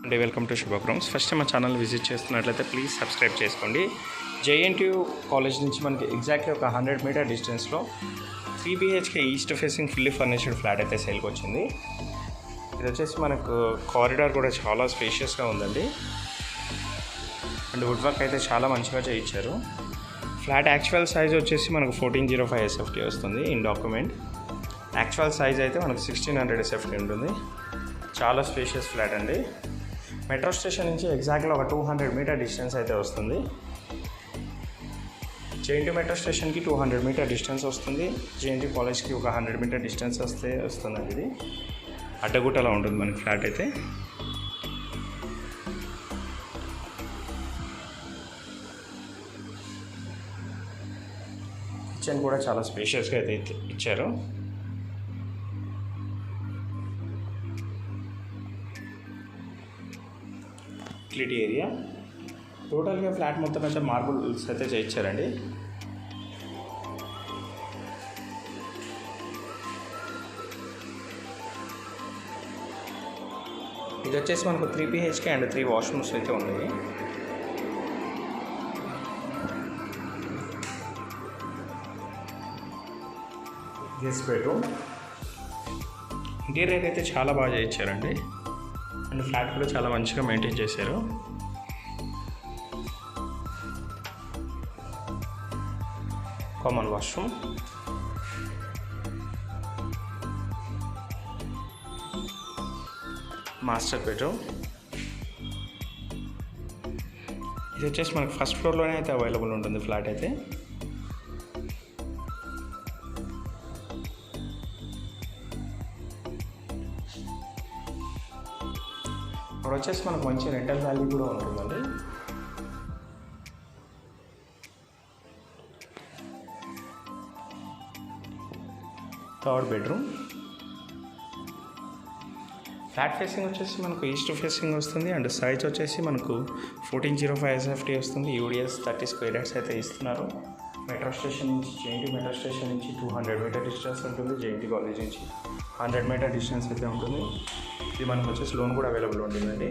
అండి welcome to శుభక్రమ్స్. First మా channel visit చేస్తున్నట్లయితే ప్లీజ్ సబ్స్క్రైబ్ చేసుకోండి. జేఎన్టీయూ కాలేజ్ నుంచి మనకి ఎగ్జాక్ట్లీ ఒక 100 మీటర్ డిస్టెన్స్లో 3 BHK east facing fully furnished flat అయితే సేల్కి వచ్చింది. ఇది వచ్చేసి మనకు కారిడార్ కూడా చాలా స్పేషియస్గా ఉందండి. అండ్ వుడ్ వర్క్ అయితే చాలా మంచిగా చేయించారు. ఫ్లాట్ యాక్చువల్ సైజ్ వచ్చేసి మనకు 1405 SFT వస్తుంది ఇన్ డాక్యుమెంట్. యాక్చువల్ సైజ్ అయితే మనకు 1600 SFT ఉంటుంది. చాలా స్పేషియస్ ఫ్లాట్ అండి. మెట్రో స్టేషన్ నుంచి ఎగ్జాక్ట్గా ఒక 200 మీటర్ డిస్టెన్స్ అయితే వస్తుంది. జేఎన్టీ మెట్రో స్టేషన్కి 200 మీటర్ డిస్టెన్స్ వస్తుంది. జేఎన్టీ కాలేజ్కి ఒక 100 మీటర్ డిస్టెన్స్ వస్తుందండి. ఇది అడ్డగుట్టలో ఉంటుంది మనకి ఫ్లాట్ అయితే. కిచెన్ కూడా చాలా స్పేషియస్గా అయితే ఇచ్చారు. యూటిలిటీ ఏరియా టోటల్గా ఫ్లాట్ మొత్తం అయితే మార్బుల్స్ అయితే చేయించారండి. ఇది వచ్చేసి మనకు 3 BHK అండ్ 3 వాష్రూమ్స్ అయితే ఉన్నాయి. గెస్ట్ బెడ్రూమ్ ఇంటీరియర్ అయితే చాలా బాగా చేయించారండి. అండ్ ఫ్లాట్ కూడా చాలా మంచిగా మెయింటైన్ చేశారు. Common washroom, master bedroom. ఇది వచ్చేసి మనకు ఫస్ట్ ఫ్లోర్లోనే అయితే అవైలబుల్ ఉంటుంది ఫ్లాట్ అయితే. ఇక్కడ వచ్చేసి మనకు మంచి రెంటల్ వాల్యూ కూడా ఉంటుందండి. Third bedroom. ఫ్లాట్ ఫేసింగ్ వచ్చేసి మనకు ఈస్ట్ ఫేసింగ్ వస్తుంది. అండ్ సైజ్ వచ్చేసి మనకు 1405 SFT వస్తుంది. UDS 30 స్క్వేర్ యార్డ్స్ అయితే ఇస్తున్నారు. మెట్రో స్టేషన్ నుంచి జేఎన్టీ మెట్రో స్టేషన్ నుంచి 200 మీటర్ డిస్టెన్స్ ఉంటుంది. జేఎన్టీ కాలేజ్ నుంచి 100 మీటర్ డిస్టెన్స్ అయితే ఉంటుంది. ఇది మనకు వచ్చేసి లోన్ కూడా అవైలబుల్ ఉంటుందండి.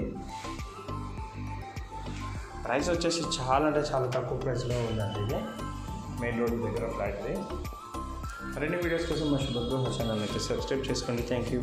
ప్రైస్ వచ్చేసి చాలా అంటే చాలా తక్కువ ప్రైస్లో ఉందండి. ఇది మెయిన్ రోడ్ దగ్గర ఫ్లాట్ ఇది. మరిన్ని వీడియోస్ కోసం మా శుభగ్రహ ఛానల్ అయితే సబ్స్క్రైబ్ చేసుకోండి. Thank you.